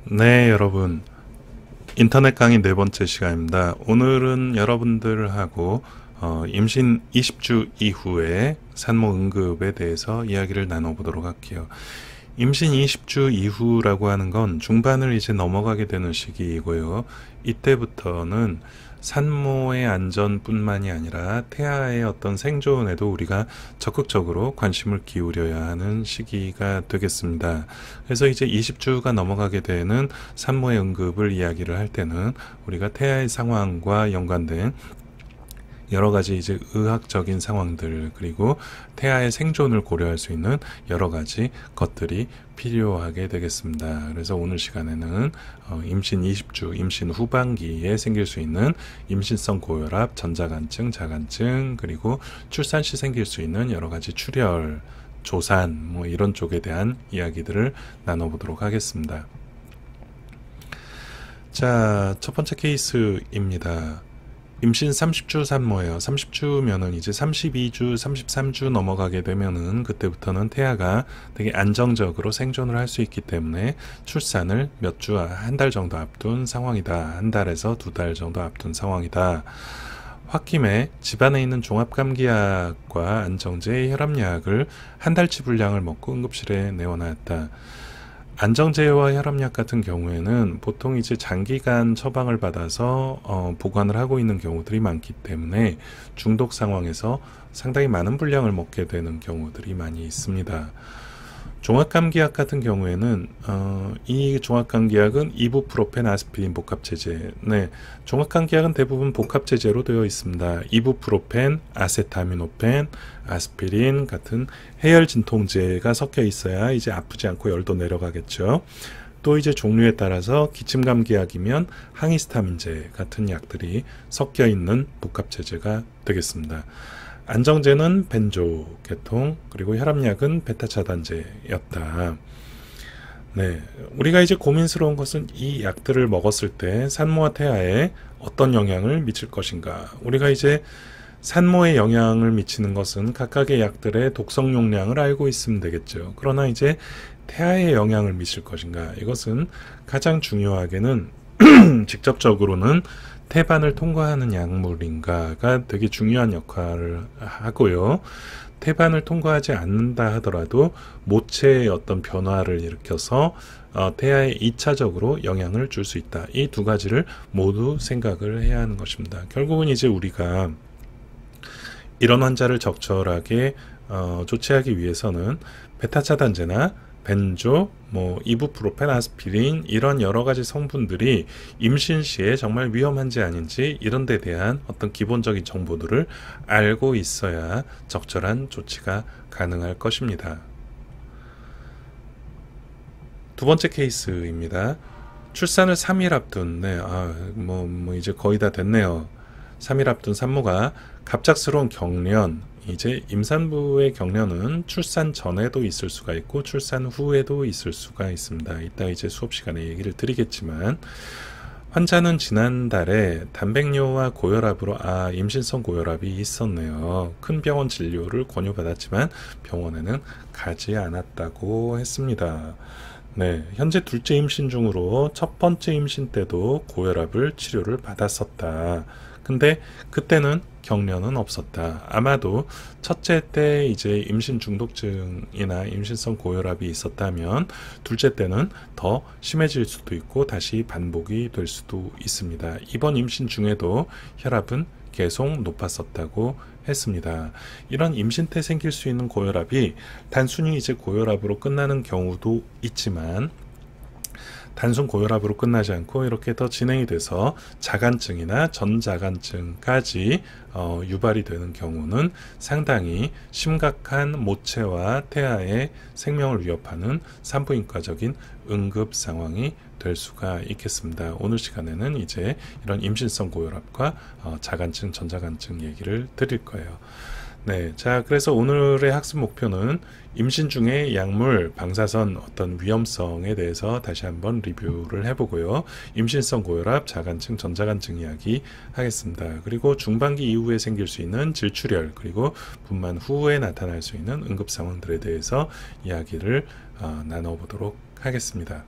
네, 여러분. 인터넷 강의 네 번째 시간입니다. 오늘은 여러분들하고 임신 20주 이후의 산모 응급에 대해서 이야기를 나눠보도록 할게요. 임신 20주 이후라고 하는 건 중반을 이제 넘어가게 되는 시기이고요. 이때부터는 산모의 안전뿐만이 아니라 태아의 어떤 생존에도 우리가 적극적으로 관심을 기울여야 하는 시기가 되겠습니다. 그래서 이제 20주가 넘어가게 되는 산모의 응급을 이야기를 할 때는 우리가 태아의 상황과 연관된 여러 가지 이제 의학적인 상황들, 그리고 태아의 생존을 고려할 수 있는 여러 가지 것들이 필요하게 되겠습니다. 그래서 오늘 시간에는 임신 20주, 임신 후반기에 생길 수 있는 임신성 고혈압, 전자간증, 자간증, 그리고 출산 시 생길 수 있는 여러 가지 출혈, 조산, 뭐 이런 쪽에 대한 이야기들을 나눠보도록 하겠습니다. 자, 첫 번째 케이스입니다. 임신 30주 산모예요. 30주면은 이제 32주, 33주 넘어가게 되면은 그때부터는 태아가 되게 안정적으로 생존을 할 수 있기 때문에 출산을 몇 주, 한 달 정도 앞둔 상황이다. 한 달에서 두 달 정도 앞둔 상황이다. 홧김에 집안에 있는 종합감기약과 안정제, 혈압약을 한 달치 분량을 먹고 응급실에 내원하였다. 안정제와 혈압약 같은 경우에는 보통 이제 장기간 처방을 받아서 보관을 하고 있는 경우들이 많기 때문에 중독 상황에서 상당히 많은 분량을 먹게 되는 경우들이 많이 있습니다. 종합감기약 같은 경우에는 이 종합감기약은 이부프로펜, 아스피린 복합제제. 네, 종합감기약은 대부분 복합제제로 되어 있습니다. 이부프로펜, 아세타미노펜, 아스피린 같은 해열 진통제가 섞여 있어야 이제 아프지 않고 열도 내려가겠죠. 또 이제 종류에 따라서 기침감기약이면 항히스타민제 같은 약들이 섞여 있는 복합제제가 되겠습니다. 안정제는 벤조 계통, 그리고 혈압약은 베타 차단제였다. 네, 우리가 이제 고민스러운 것은 이 약들을 먹었을 때 산모와 태아에 어떤 영향을 미칠 것인가. 우리가 이제 산모에 영향을 미치는 것은 각각의 약들의 독성 용량을 알고 있으면 되겠죠. 그러나 이제 태아에 영향을 미칠 것인가. 이것은 가장 중요하게는 직접적으로는 태반을 통과하는 약물인가가 되게 중요한 역할을 하고요. 태반을 통과하지 않는다 하더라도 모체의 어떤 변화를 일으켜서 태아에 2차적으로 영향을 줄 수 있다. 이 두 가지를 모두 생각을 해야 하는 것입니다. 결국은 이제 우리가 이런 환자를 적절하게 조치하기 위해서는 베타 차단제나 벤조, 이부프로펜, 아스피린 이런 여러 가지 성분들이 임신 시에 정말 위험한지 아닌지 이런 데 대한 어떤 기본적인 정보들을 알고 있어야 적절한 조치가 가능할 것입니다. 두 번째 케이스입니다. 출산을 3일 앞둔, 이제 거의 다 됐네요. 3일 앞둔 산모가 갑작스러운 경련, 이제 임산부의 경련은 출산 전에도 있을 수가 있고 출산 후에도 있을 수가 있습니다. 이따 이제 수업 시간에 얘기를 드리겠지만, 환자는 지난달에 단백뇨와 고혈압으로 임신성 고혈압이 있었네요. 큰 병원 진료를 권유받았지만 병원에는 가지 않았다고 했습니다. 네, 현재 둘째 임신 중으로 첫 번째 임신 때도 고혈압을 치료를 받았었다. 근데 그때는 경련은 없었다. 아마도 첫째 때 이제 임신 중독증이나 임신성 고혈압이 있었다면 둘째 때는 더 심해질 수도 있고 다시 반복이 될 수도 있습니다. 이번 임신 중에도 혈압은 계속 높았었다고 했습니다. 이런 임신 때 생길 수 있는 고혈압이 단순히 이제 고혈압으로 끝나는 경우도 있지만 단순 고혈압으로 끝나지 않고 이렇게 더 진행이 돼서 자간증이나 전자간증까지 유발이 되는 경우는 상당히 심각한 모체와 태아의 생명을 위협하는 산부인과적인 응급 상황이 될 수가 있겠습니다. 오늘 시간에는 이제 이런 임신성 고혈압과 자간증, 전자간증 얘기를 드릴 거예요. 네, 자, 그래서 오늘의 학습 목표는 임신 중에 약물, 방사선 어떤 위험성에 대해서 다시 한번 리뷰를 해보고요. 임신성 고혈압, 자간증, 전자간증 이야기 하겠습니다. 그리고 중반기 이후에 생길 수 있는 질출혈, 그리고 분만 후에 나타날 수 있는 응급 상황들에 대해서 이야기를 나눠보도록 하겠습니다.